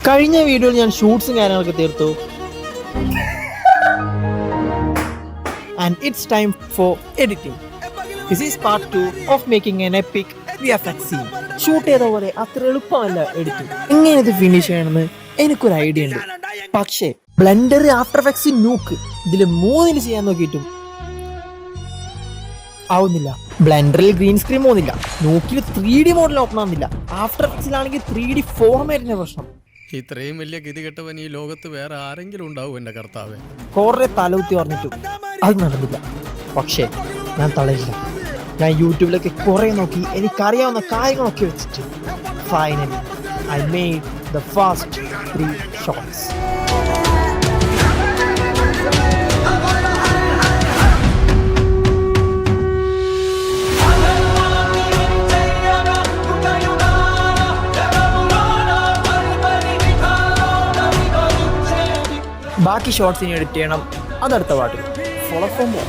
കഴിഞ്ഞ വീഡിയോയിൽ ഞാൻ ഷൂട്ട്സും കാര്യങ്ങളൊക്കെ തീർത്തു. And it's time for editing. This is part 2 of making an epic VFX scene. Shoot ചെയ്ത പോലെ അത്ര എളുപ്പമല്ല എഡിറ്റിംഗ്. എങ്ങനെ ഇത് ഫിനിഷ് ചെയ്യണമെന്ന് എനിക്കൊരു ഐഡിയ ഉണ്ട്. പക്ഷേ ബ്ലെൻഡർ, ആഫ്റ്റർ എഫക്ട്സ്, നൂക്ക് ഇതിൽ 3 ചെയ്യാൻ നോക്കിയിട്ടും ആവുന്നില്ല. ബ്ലെൻഡറിൽ ഗ്രീൻ സ്ക്രീൻ പോകുന്നില്ല, നൂക്കിൽ 3D മോഡൽ ഓപ്പൺ ആവുന്നില്ല, ആഫ്റ്റർ എഫക്ട്സിലാണെങ്കിൽ 3D ഫോർമാറ്റിന്റെ പ്രശ്നം. ഇത്രയും വലിയ ഗതികെട്ടവൻ ഈ ലോകത്ത് വേറെ ആരെങ്കിലും ഉണ്ടാവും എന്റെ കർത്താവേ. കുറെ തലകുത്തി പറഞ്ഞിട്ടു അത് നടന്നില്ല. പക്ഷേ ഞാൻ തളരില്ല. ഞാൻ യൂട്യൂബിലൊക്കെ കുറെ നോക്കി എനിക്കറിയാവുന്ന കാര്യങ്ങളൊക്കെ വെച്ചിട്ട് finally I made the first 3 shots. ബാക്കി ഷോർട്സിന് എഡിറ്റ് ചെയ്യണം, അതടുത്ത പാട്ടിൽ. Follow for more.